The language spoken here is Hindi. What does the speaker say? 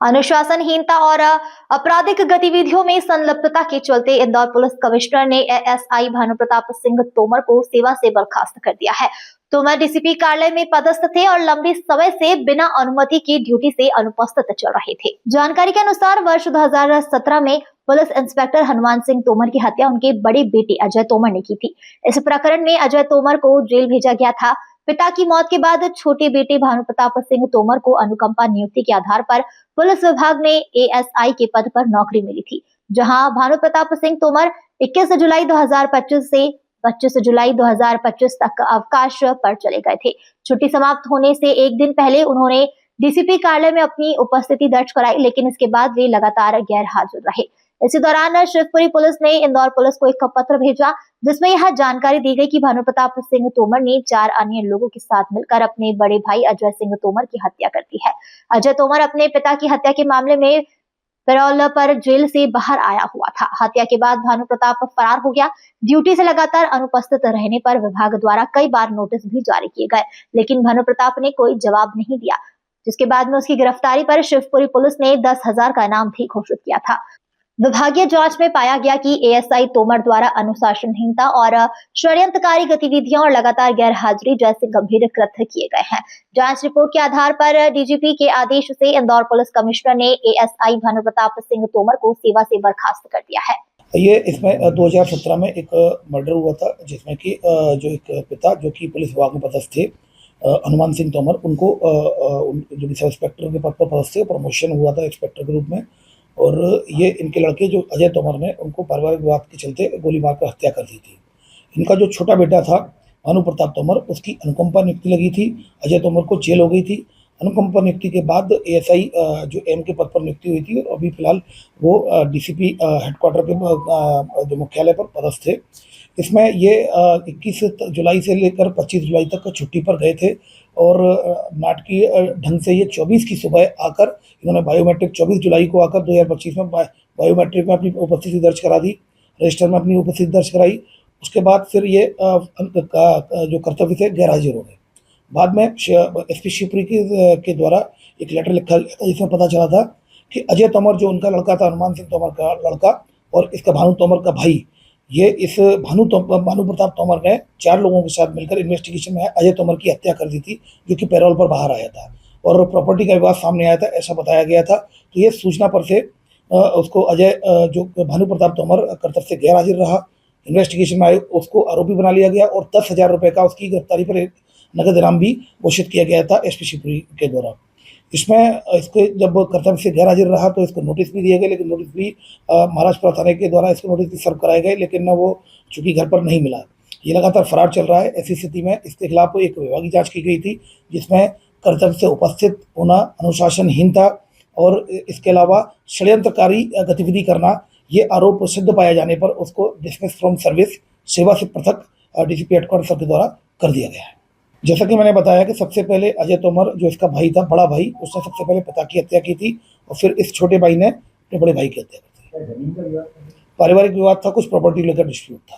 अनुशासनहीनता और आपराधिक गतिविधियों में संलिप्तता के चलते इंदौर पुलिस कमिश्नर ने एएसआई भानु प्रताप सिंह तोमर को सेवा से बर्खास्त कर दिया है। तोमर डीसीपी कार्यालय में पदस्थ थे और लंबे समय से बिना अनुमति की ड्यूटी से अनुपस्थित चल रहे थे। जानकारी के अनुसार वर्ष 2017 में पुलिस इंस्पेक्टर हनुमान सिंह तोमर की हत्या उनके बड़े बेटे अजय तोमर ने की थी। इस प्रकरण में अजय तोमर को जेल भेजा गया था। पिता की मौत के बाद छोटे बेटे भानु प्रताप सिंह तोमर को अनुकंपा नियुक्ति के आधार पर पुलिस विभाग में एएसआई के पद पर नौकरी मिली थी, जहां भानु प्रताप सिंह तोमर 21 जुलाई 2025 से 25 जुलाई 2025 तक अवकाश पर चले गए थे। छुट्टी समाप्त होने से एक दिन पहले उन्होंने डीसीपी कार्यालय में अपनी उपस्थिति दर्ज कराई, लेकिन इसके बाद वे लगातार गैर हाजिर रहे। इसी दौरान शिवपुरी पुलिस ने इंदौर पुलिस को एक पत्र भेजा, जिसमें यह जानकारी दी गई कि भानु प्रताप सिंह तोमर ने 4 अन्य लोगों के साथ मिलकर अपने बड़े भाई अजय सिंह तोमर की हत्या कर दी है। अजय तोमर अपने पिता की हत्या के मामले में पैरोल पर जेल से बाहर आया हुआ था। हत्या के बाद भानु प्रताप फरार हो गया। ड्यूटी से लगातार अनुपस्थित रहने पर विभाग द्वारा कई बार नोटिस भी जारी किए गए, लेकिन भानु प्रताप ने कोई जवाब नहीं दिया, जिसके बाद में उसकी गिरफ्तारी पर शिवपुरी पुलिस ने 10,000 का इनाम भी घोषित किया था। विभागीय जांच में पाया गया कि एएसआई तोमर द्वारा अनुशासनहीनता और षड्यंत्रकारी गतिविधियां और लगातार गैर हाजिरी जैसे गंभीर कृत्य किए गए हैं। जांच रिपोर्ट के आधार पर डीजीपी के आदेश से इंदौर पुलिस कमिश्नर ने एएसआई भानु प्रताप सिंह तोमर को सेवा से बर्खास्त कर दिया है। ये इसमें 2017 में एक मर्डर हुआ था, जिसमें कि जो एक पिता जो कि पुलिस विभाग में पदस्थ थे हनुमान सिंह तोमर, उनको जो सब इंस्पेक्टर के पद पर पदस्थ थे, प्रमोशन हुआ था इंस्पेक्टर के रूप में। और ये इनके लड़के जो अजय तोमर ने उनको पारिवारिक विवाद के चलते गोली मारकर हत्या कर दी थी। इनका जो छोटा बेटा था भानु प्रताप तोमर, उसकी अनुकंपा नियुक्ति लगी थी। अजय तोमर को जेल हो गई थी। अनुकंपा नियुक्ति के बाद एएसआई जो एम के पद पर नियुक्ति हुई थी और अभी फिलहाल वो डीसीपी हेडक्वार्टर के जो मुख्यालय पर पदस्थ थे। इसमें ये 21 जुलाई से लेकर 25 जुलाई तक छुट्टी पर गए थे और नाटकीय ढंग से ये 24 की सुबह आकर इन्होंने बायोमेट्रिक 24 जुलाई को आकर 2025 में बायोमेट्रिक में अपनी उपस्थिति दर्ज करा दी, रजिस्टर में अपनी उपस्थिति दर्ज कराई। उसके बाद फिर ये जो कर्तव्य थे गैर हाजिर हो गए। बाद में एसपी शिवपुरी के द्वारा एक लेटर लिखा गया था, जिसमें पता चला था कि अजय तोमर जो उनका लड़का था, हनुमान सिंह तोमर का लड़का, और इसका भानु तोमर का भाई, ये इस भानु प्रताप तोमर ने 4 लोगों के साथ मिलकर इन्वेस्टिगेशन में अजय तोमर की हत्या कर दी थी, जो कि पैरोल पर बाहर आया था और प्रॉपर्टी का विवाद सामने आया था, ऐसा बताया गया था। तो ये सूचना पर से उसको अजय जो भानु प्रताप तोमर कर्तव्य से गैर हाजिर रहा। इन्वेस्टिगेशन में उसको आरोपी बना लिया गया और 10,000 रुपये का उसकी गिरफ्तारी पर नगद इनाम भी घोषित किया गया था एसपी शिवपुरी के द्वारा। इसमें इसको जब कर्तव्य से गैर हाजिर रहा तो इसको नोटिस भी दिए गए, लेकिन नोटिस भी महाराजपुरा थाने के द्वारा इसको नोटिस भी सर्व कराए गए, लेकिन वो चूंकि घर पर नहीं मिला। ये लगातार फरार चल रहा है। ऐसी स्थिति में इसके खिलाफ एक विभागीय जांच की गई थी, जिसमें कर्तव्य से उपस्थित होना, अनुशासनहीनता और इसके अलावा षड्यंत्रकारी गतिविधि करना, ये आरोप सिद्ध पाए जाने पर उसको डिसमिस फ्रॉम सर्विस, सेवा से पृथक डीसीपी हेडक्वार्टर के द्वारा कर दिया गया है। जैसा कि मैंने बताया कि सबसे पहले अजय तोमर जो इसका भाई था, बड़ा भाई, उसने सबसे पहले पिता की हत्या की थी और फिर इस छोटे भाई ने अपने बड़े भाई की हत्या की थी। पारिवारिक विवाद था, कुछ प्रॉपर्टी लेकर डिस्प्यूट था।